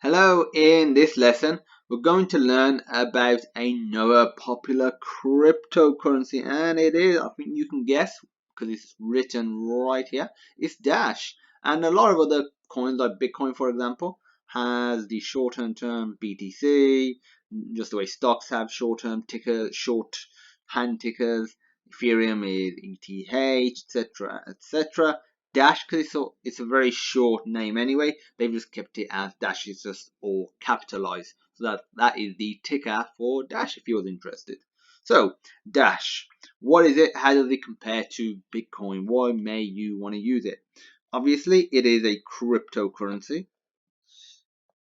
Hello, in this lesson, we're going to learn about another popular cryptocurrency, and it is, I think you can guess, because it's written right here, it's Dash. And a lot of other coins, like Bitcoin, for example, has the short-term BTC, just the way stocks have short-term tickers, short-hand tickers. Ethereum is ETH, etc., etc. Dash, because it's a very short name anyway, they've just kept it as Dash. Is just all capitalized. So that is the ticker for Dash if you're interested. So Dash, what is it? How does it compare to Bitcoin? Why may you want to use it? Obviously, it is a cryptocurrency.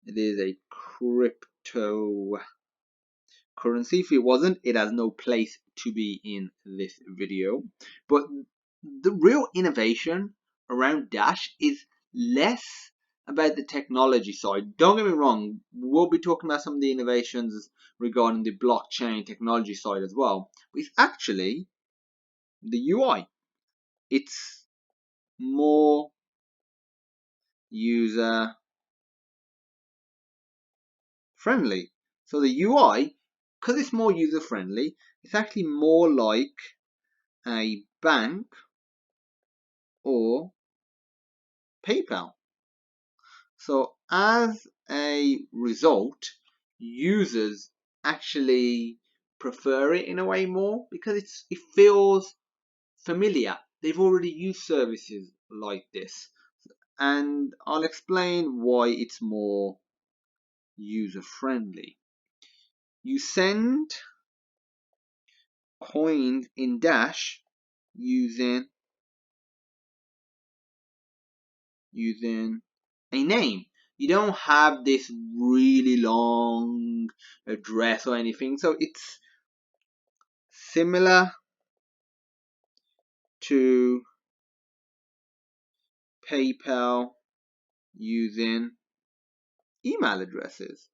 It is a cryptocurrency. If it wasn't, it has no place to be in this video. But the real innovation around Dash is less about the technology side. Don't get me wrong, we'll be talking about some of the innovations regarding the blockchain technology side as well. But it's actually the UI. It's more user friendly. So the UI, because it's more user friendly, it's actually more like a bank or PayPal. So as a result, users actually prefer it in a way more because it feels familiar. They've already used services like this. And I'll explain why it's more user friendly. You send coins in Dash using a name. You don't have this really long address or anything, so it's similar to PayPal using email addresses.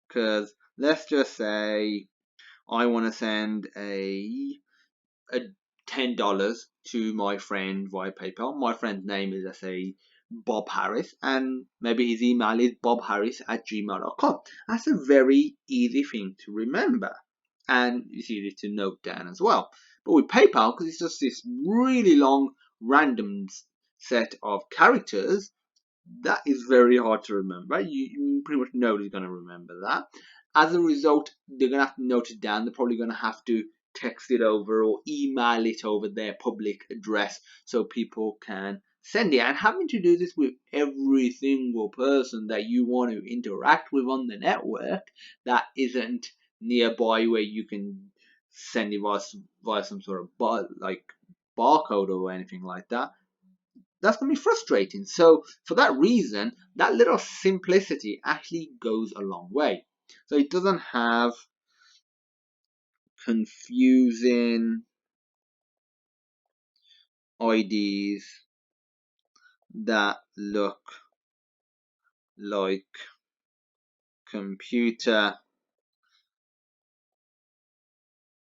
Because let's just say I want to send a $10 to my friend via PayPal. My friend's name is, let's say, Bob Harris, and maybe his email is bobharris@gmail.com. That's a very easy thing to remember, and it's easy to note down as well. But with PayPal, because it's just this really long random set of characters, that is very hard to remember. You pretty much nobody's going to remember that. As a result, they're going to have to note it down. They're probably going to have to text it over or email it over their public address so people can send it. And having to do this with every single person that you want to interact with on the network that isn't nearby where you can send it via some sort of barcode or anything like that, that's going to be frustrating. So for that reason, that little simplicity actually goes a long way. So it doesn't have confusing IDs that look like computer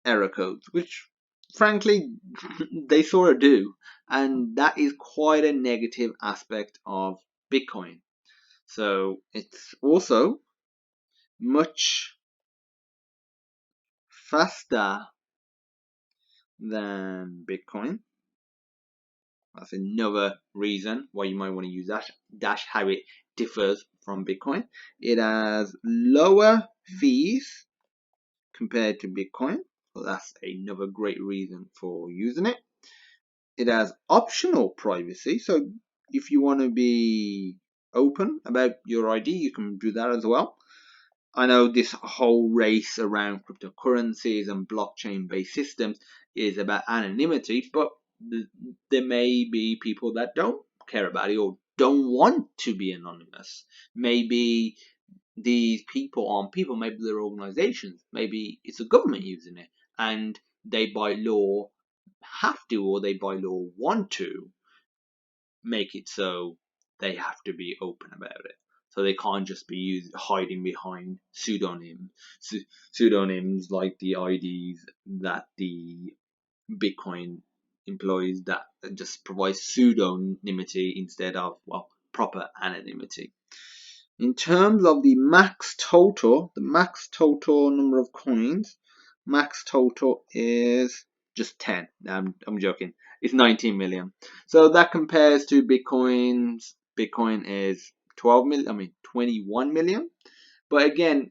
error codes, which frankly they sort of do, and that is quite a negative aspect of Bitcoin. So it's also much faster than Bitcoin. That's another reason why you might want to use Dash, how it differs from Bitcoin. It has lower fees compared to Bitcoin, so that's another great reason for using it. It has optional privacy, so if you want to be open about your ID, you can do that as well. I know this whole race around cryptocurrencies and blockchain-based systems is about anonymity, but there may be people that don't care about it or don't want to be anonymous. Maybe these people aren't people, maybe they're organizations, maybe it's a government using it, and they by law have to, or they by law want to make it so they have to be open about it. So they can't just be hiding behind pseudonyms like the IDs that the Bitcoin employs that just provides pseudonymity instead of, well, proper anonymity. In terms of the max total number of coins, max total is just 10. I'm joking. It's 19 million. So that compares to Bitcoin's. Bitcoin is 12 million. 21 million. But again,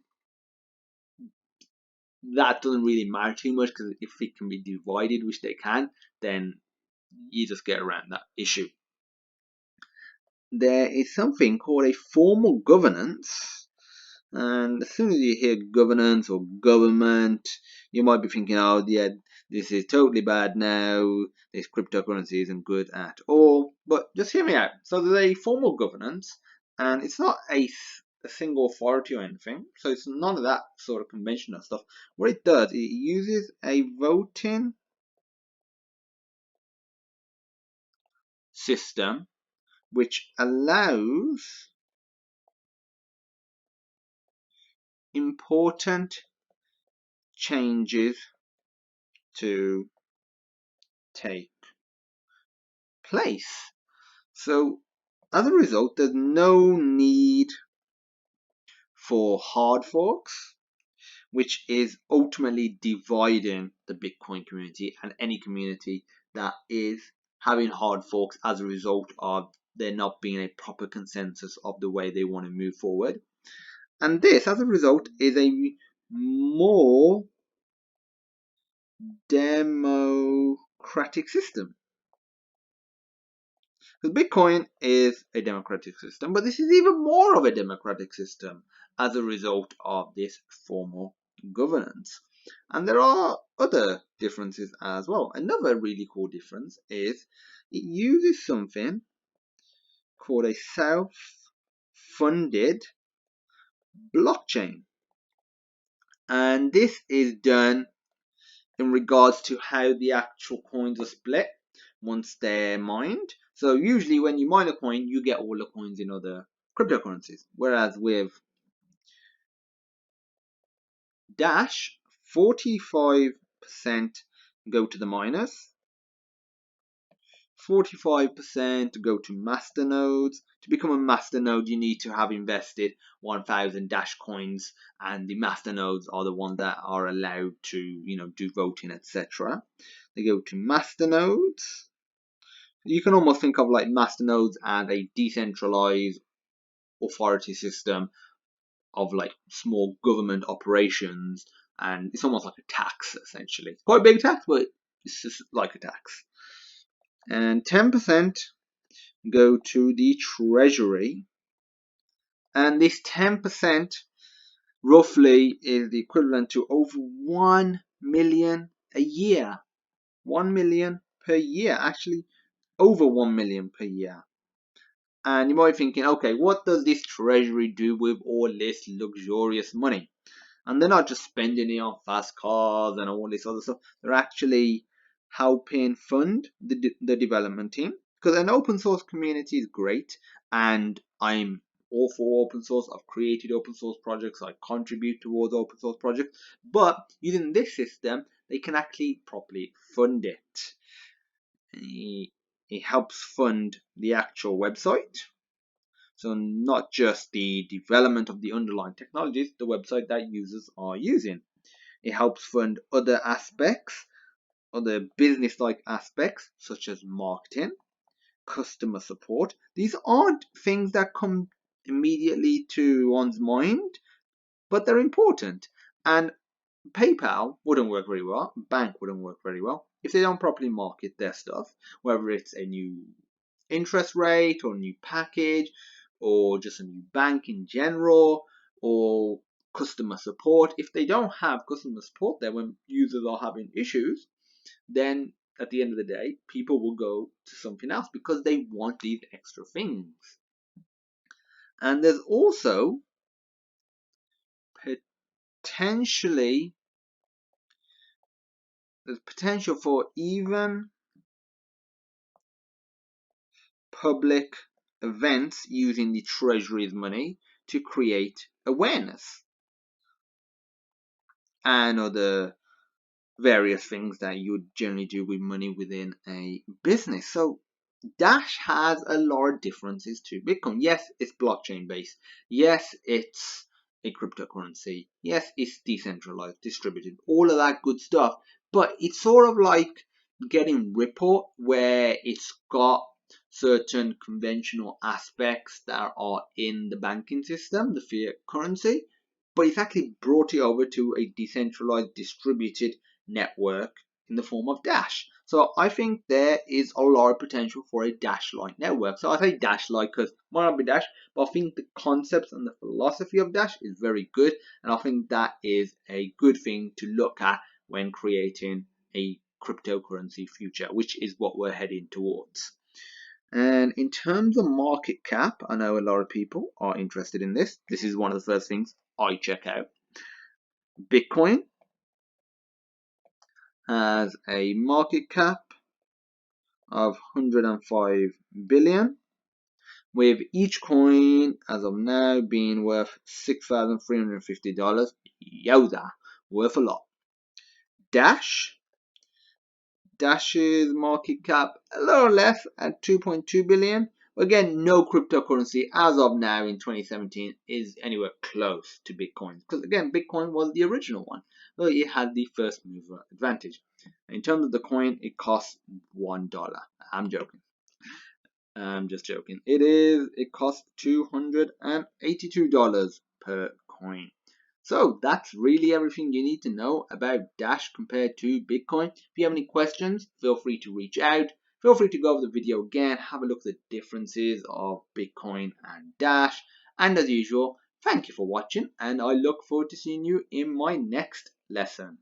that doesn't really matter too much because if it can be divided, which they can, then you just get around that issue. There is something called a formal governance, and as soon as you hear governance or government, you might be thinking, oh yeah, this is totally bad now, this cryptocurrency isn't good at all. But just hear me out. So there's a formal governance, and it's not a single authority or anything, so it's none of that sort of conventional stuff. What it does, it uses a voting system which allows important changes to take place. So as a result, there's no need for hard forks, which is ultimately dividing the Bitcoin community and any community that is having hard forks as a result of there not being a proper consensus of the way they want to move forward. And this, as a result, is a more democratic system. Because Bitcoin is a democratic system, but this is even more of a democratic system as a result of this formal governance. And there are other differences as well. Another really cool difference is it uses something called a self-funded blockchain. And this is done in regards to how the actual coins are split once they're mined. So usually when you mine a coin, you get all the coins in other cryptocurrencies. Whereas with Dash, 45% go to the miners, 45% go to master nodes. To become a master node, you need to have invested 1,000 Dash coins, and the master nodes are the ones that are allowed to, do voting, etc. They go to master nodes. You can almost think of like master nodes as a decentralized authority system of like small government operations, and it's almost like a tax essentially. It's quite a big tax, but it's just like a tax. And 10% go to the treasury, and this 10% roughly is the equivalent to over 1 million a year. 1 million per year, actually over 1 million per year. And you might be thinking, okay, what does this treasury do with all this luxurious money? And they're not just spending it on fast cars and all this other stuff. They're actually helping fund the development team. Because an open source community is great, and I'm all for open source. I've created open source projects. I contribute towards open source projects. But using this system, they can actually properly fund it. It helps fund the actual website. So not just the development of the underlying technologies, the website that users are using. It helps fund other aspects, other business-like aspects, such as marketing, customer support. These aren't things that come immediately to one's mind, but they're important. And PayPal wouldn't work very well, bank wouldn't work very well if they don't properly market their stuff, whether it's a new interest rate or a new package or just a new bank in general or customer support. If they don't have customer support there when users are having issues, then at the end of the day, people will go to something else because they want these extra things. And there's also potentially there's potential for even public events using the treasury's money to create awareness and other various things that you would generally do with money within a business. So Dash has a lot of differences to Bitcoin. Yes, it's blockchain based. Yes, it's a cryptocurrency. Yes, it's decentralized, distributed, all of that good stuff. But it's sort of like getting Ripple, where it's got certain conventional aspects that are in the banking system, the fiat currency, but it's actually brought it over to a decentralized, distributed network in the form of Dash. So I think there is a lot of potential for a Dash-like network. So I say Dash-like because it might not be Dash, but I think the concepts and the philosophy of Dash is very good, and I think that is a good thing to look at when creating a cryptocurrency future, which is what we're heading towards. And in terms of market cap, I know a lot of people are interested in this. This is one of the first things I check out. Bitcoin has a market cap of 105 billion, with each coin as of now being worth $6,350. Yowza, worth a lot. Dash's market cap a little less at 2.2 billion. Again, no cryptocurrency as of now in 2017 is anywhere close to Bitcoin, because again, Bitcoin was the original one. Well, it had the first mover advantage. In terms of the coin, it costs $1. I'm joking. I'm just joking. It costs $282 per coin. So that's really everything you need to know about Dash compared to Bitcoin. If you have any questions, feel free to reach out. Feel free to go over the video again, have a look at the differences of Bitcoin and Dash. And as usual, thank you for watching, and I look forward to seeing you in my next lesson.